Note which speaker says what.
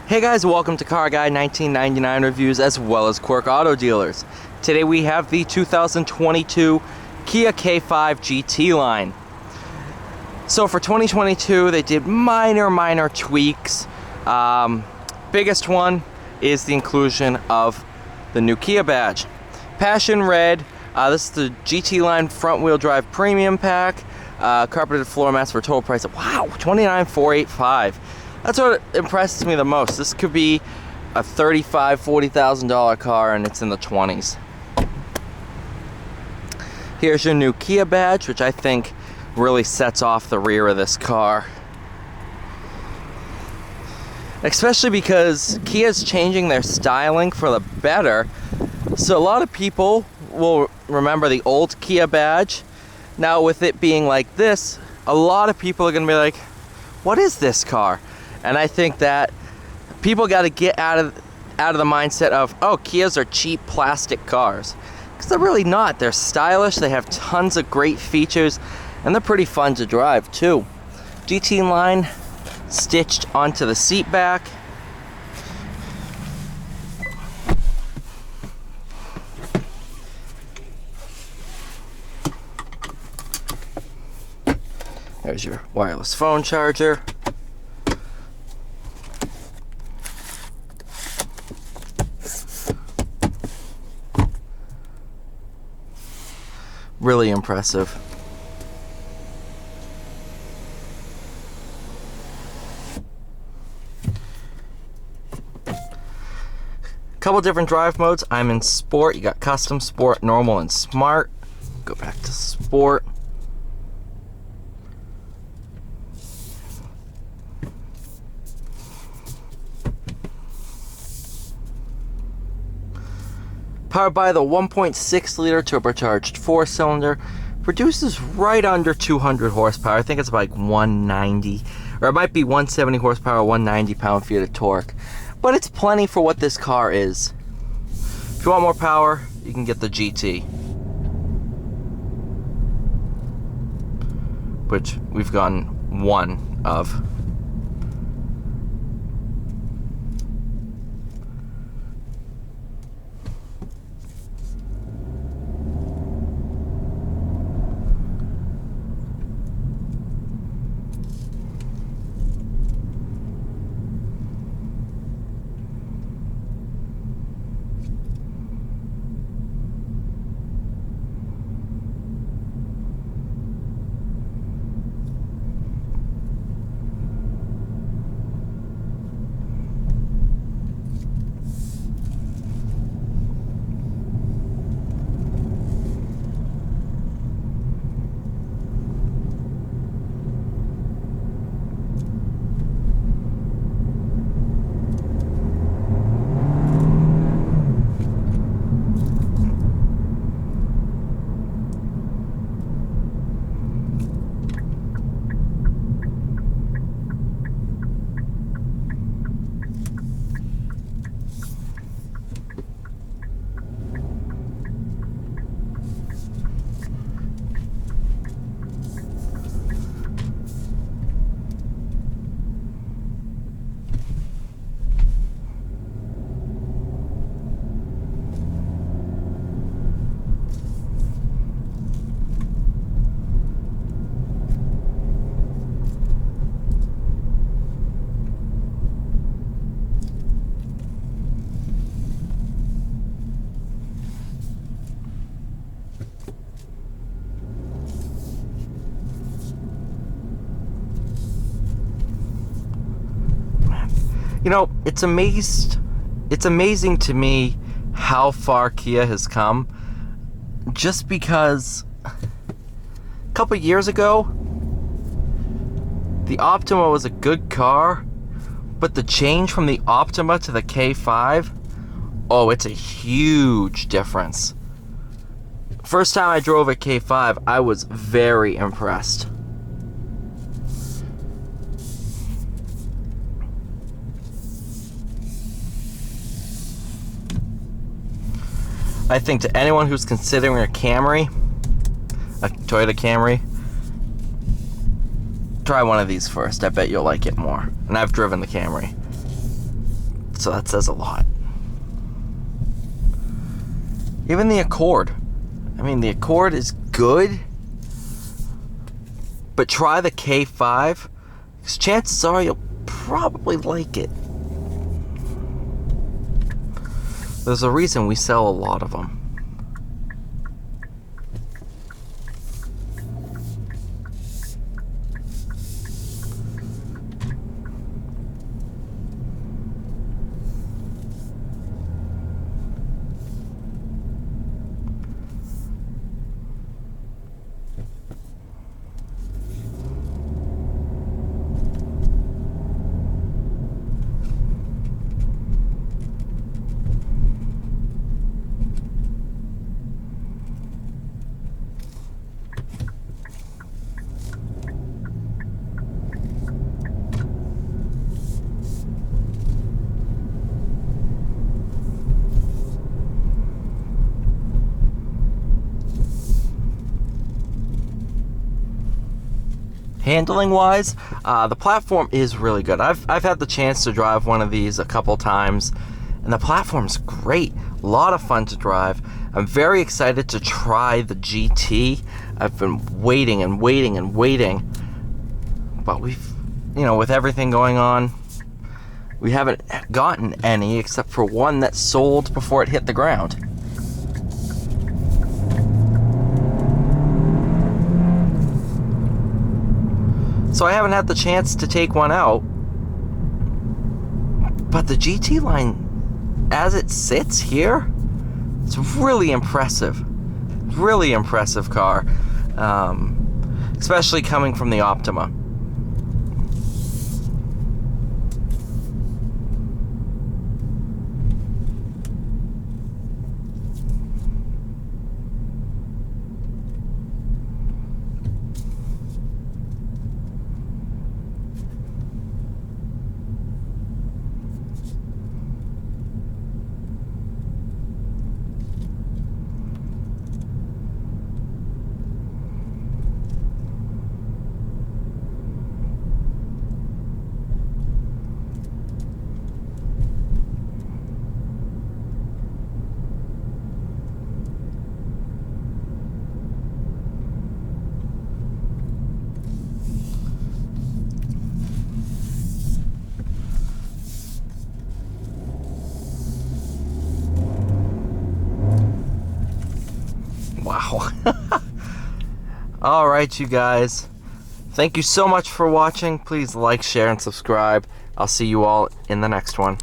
Speaker 1: Hey guys, welcome to Car Guy 1999 Reviews as well as Quirk Auto Dealers. Today we have the 2022 Kia K5 GT line. So for 2022 they did minor tweaks. Biggest one is the inclusion of the new Kia badge. Passion Red, this is the GT line front wheel drive premium pack. Carpeted floor mats for a total price of, wow, $29,485. That's what impresses me the most. This could be a $35,000, $40,000 car and it's in the 20s. Here's your new Kia badge, which I think really sets off the rear of this car. Especially because Kia's changing their styling for the better. So a lot of people will remember the old Kia badge. Now with it being like this, a lot of people are going to be like, what is this car? And I think that people got to get out of the mindset of, oh, Kias are cheap plastic cars. Because they're really not. They're stylish, they have tons of great features, and they're pretty fun to drive too. GT line stitched onto the seat back. There's your wireless phone charger. Really impressive. Couple different drive modes. I'm in Sport. You got Custom, Sport, Normal, and Smart. Go back to Sport. Powered by the 1.6 liter turbocharged 4-cylinder, produces right under 200 horsepower. I think it's like 190, or it might be 170 horsepower, 190 pound-feet of torque. But it's plenty for what this car is. If you want more power, you can get the GT, which we've gotten one of. You know, it's amazing to me how far Kia has come, just because a couple years ago the Optima was a good car, but the change from the Optima to the K5, oh, it's a huge difference. First time I drove a K5, I was very impressed. I think to anyone who's considering a Camry, a Toyota Camry, try one of these first. I bet you'll like it more. And I've driven the Camry. so that says a lot. Even the Accord. I mean, the Accord is good, but try the K5, because chances are you'll probably like it. There's a reason we sell a lot of them. Handling wise, the platform is really good. I've had the chance to drive one of these a couple times, and the platform's great. A lot of fun to drive. I'm very excited to try the GT. I've been waiting and waiting and waiting, but we've, with everything going on, we haven't gotten any except for one that sold before it hit the ground. So I haven't had the chance to take one out. But the GT line, as it sits here, it's really impressive. Really impressive car. Especially coming from the Optima. Wow. All right, you guys. Thank you so much for watching. Please like, share, and subscribe. I'll see you all in the next one.